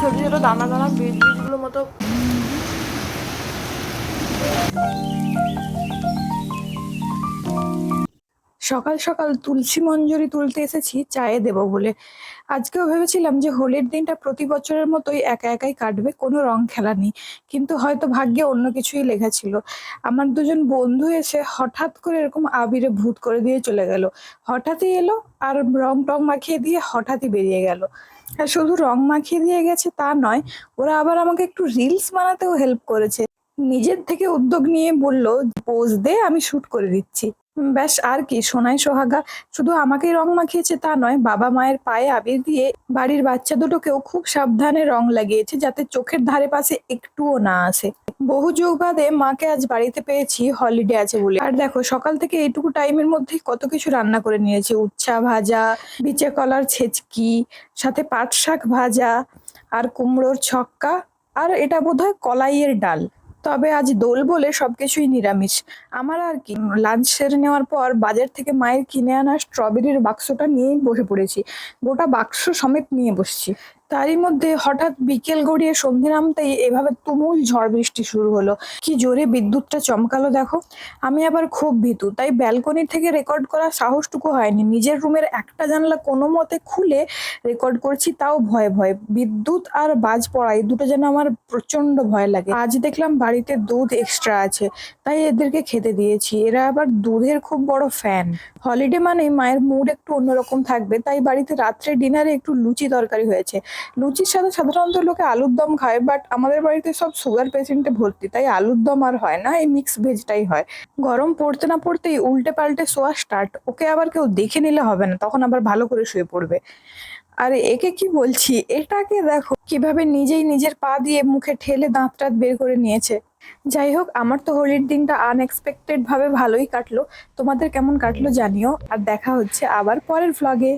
ছোট ছোট দানা দানা বীজ বীজগুলোর মতো। সকাল সকাল তুলসী মঞ্জরি তুলতে এসেছি চায়ে দেবো বলে। আজকেও ভেবেছিলাম যে হোলির দিনটা প্রতি বছরের মতোই একা একাই কাটবে, কোনো রং খেলা নেই। কিন্তু হয়তো ভাগ্যে অন্য কিছুই লেখা ছিল। আমার দুজন বন্ধু এসে হঠাৎ করে এরকম আবিরে ভূত করে দিয়ে চলে গেল। হঠাৎই এলো আর রং টং মাখিয়ে দিয়ে হঠাৎই বেরিয়ে গেল। আর শুধু রং মাখিয়ে দিয়ে গেছে তা নয়, ওরা আবার আমাকে একটু রিলস বানাতেও হেল্প করেছে। নিজের থেকে উদ্যোগ নিয়ে বলল, পোজ দে, আমি শুট করে দিচ্ছি। ব্যাস আর কি, সোনায় সোহাগা। শুধু আমাকেই রং মাখিয়েছে তা নয়, বাবা মায়ের পায়ে আবির দিয়ে বাড়ির বাচ্চা দুটোকেও খুব সাবধানে রং লাগিয়েছে, যাতে চোখের ধারে পাশে একটুও না আসে। বহু যুগ বাদে মাকে আজ বাড়িতে পেয়েছি, হলিডে আছে বলে। আর দেখো, সকাল থেকে এইটুকু টাইমের মধ্যেই কত কিছু রান্না করে নিয়েছি। উচ্ছা ভাজা, বিচে কলার ছেচকি, সাথে পাট শাক ভাজা, আর কুমড়োর ছক্কা, আর এটা বোধহয় কলাইয়ের ডাল। তবে আজ দোল বলে সবকিছুই নিরামিষ। আমার আর কি, লাঞ্চ সেরে নেওয়ার পর বাজার থেকে মায়ের কিনে আনা স্ট্রবেরির বাক্সটা নিয়েই বসে পড়েছি। গোটা বাক্স সমেত নিয়ে বসছি। তারই মধ্যে হঠাৎ বিকেল গড়িয়ে সন্ধে নামতেই এভাবে তুমুল ঝড় বৃষ্টি শুরু হলো। কি জোরে বিদ্যুৎটা চমকালো দেখো। আমি আবার খুব ভীতু, তাই ব্যালকনি থেকে রেকর্ড করার সাহসটুকু হয়নি। নিজের রুমের একটা জানলা কোনো মতে খুলে রেকর্ড করছি, তাও ভয়ে ভয়ে। বিদ্যুৎ আর বাজ পড়ায় দুটো যেন আমার প্রচন্ড ভয় লাগে। আজ দেখলাম বাড়িতে দুধ এক্সট্রা আছে, তাই এদেরকে খেতে দিয়েছি। এরা আবার দুধের খুব বড় ফ্যান। হলিডে মানে মায়ের মুড একটু অন্যরকম থাকবে, তাই বাড়িতে রাত্রে ডিনারে একটু লুচি তরকারি হয়েছে। লুচির সাথে সাধারণত লোকে আলুর দম খায়, বাট আমাদের বাড়িতে সব সুগার পেশেন্টে ভর্তি, তাই আলুর দম আর হয় না, এই মিক্স ভেজটাই হয়। গরম পড়তে না পড়তেই উল্টে পাল্টে শোয়া স্টার্ট। ওকে আবার কেউ দেখে নিলে হবে না, তখন আবার ভালো করে শুয়ে পড়বে। আর একে কি বলছি, এটাকে দেখো কিভাবে নিজেই নিজের পা দিয়ে মুখে ঠেলে দাঁত টাত বের করে নিয়েছে। যাই হোক, আমার তো হোলির দিনটা আনএক্সপেক্টেড ভাবে ভালোই কাটলো। তোমাদের কেমন কাটলো জানিও, আর দেখা হচ্ছে আবার পরের ভ্লগে।